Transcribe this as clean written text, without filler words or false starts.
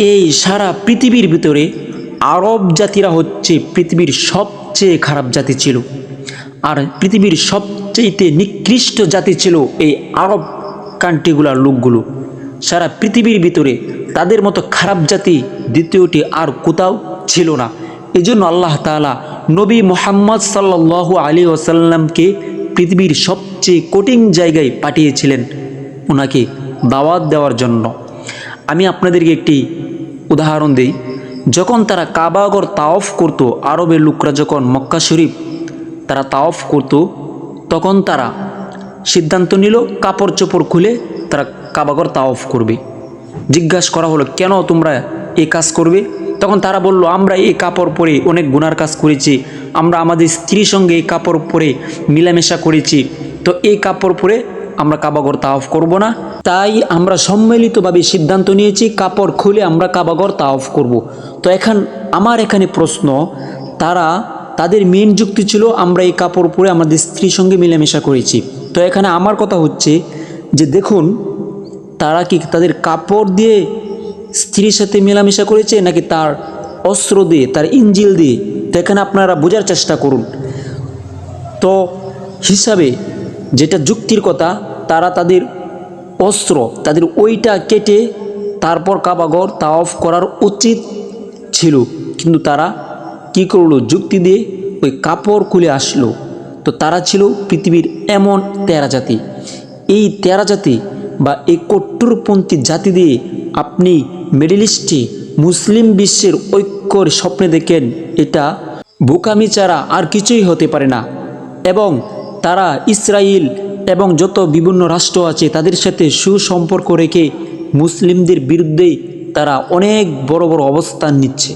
এই সারা পৃথিবীর ভিতরে আরব জাতিরা হচ্ছে পৃথিবীর সবচেয়ে খারাপ জাতি ছিল, আর পৃথিবীর সবচেয়ে নিকৃষ্ট জাতি ছিল এই আরব কান্ট্রিগুলার লোকগুলো। সারা পৃথিবীর ভিতরে তাদের মতো খারাপ জাতি দ্বিতীয়টি আর কোথাও ছিল না। এই জন্য আল্লাহ তাআলা নবী মুহাম্মদ সাল্লাল্লাহু আলাইহি ওয়াসাল্লামকে পৃথিবীর সবচেয়ে কঠিন জায়গায় পাঠিয়েছিলেন ওনাকে দাওয়াত দেওয়ার জন্য। আমি আপনাদেরকে একটি উদাহরণ দিই। যখন তারা কাবাগর তাওয়াফ করতো, আরবের লোকরা যখন মক্কা শরীফ তারা তাওয়াফ করত, তখন তারা সিদ্ধান্ত নিল কাপড় চোপড় খুলে তারা কাবাগর তাওয়াফ করবে। জিজ্ঞাসা করা হলো, কেন তোমরা এই কাজ করবে? তখন তারা বলল, আমরা এই কাপড় পরে অনেক গুনার কাজ করেছি, আমরা আমাদের স্ত্রীর সঙ্গে এই কাপড় পরে মিলামেশা করেছি, তো এই কাপড় পরে আমরা কাবাগর তাওয়াফ করব না, তাই আমরা সম্মিলিতভাবে সিদ্ধান্ত নিয়েছি কাপড় খুলে আমরা কাবাগর তাওয়াফ করব। তো আমার এখানে প্রশ্ন, তাদের মেন যুক্তি ছিল আমরা এই কাপড় পরে আমাদের স্ত্রীর সঙ্গে মিলামেশা করেছি। তো এখানে আমার কথা হচ্ছে যে দেখুন, তারা কি তাদের কাপড় দিয়ে স্ত্রীর সাথে মেলামেশা করেছে নাকি তার অস্ত্র দিয়ে, তার ইঞ্জিল দিয়ে? তো এখানে আপনারা বোঝার চেষ্টা করুন। তো হিসাবে যেটা যুক্তির কথা, তারা তাদের অস্ত্র তাদের ওইটা কেটে তারপর কাবাগর তাওয়াফ করার উচিত ছিল, কিন্তু তারা কি করলো, যুক্তি দিয়ে ওই কাপড় খুলে আসলো। তো তারা ছিল পৃথিবীর এমন তেরা জাতি। এই তেরা জাতি বা এই কট্টরপন্থী জাতি দিয়ে আপনি মিডল ইস্টে মুসলিম বিশ্বের ঐক্যর স্বপ্নে দেখেন, এটা বোকামি ছাড়া আর কিছুই হতে পারে না। এবং তারা ইসরায়েল এবং যত বিভিন্ন রাষ্ট্র আছে তাদের সাথে সুসম্পর্ক রেখে মুসলিমদের বিরুদ্ধে তারা অনেক বড় বড় অবস্থান নিচ্ছে।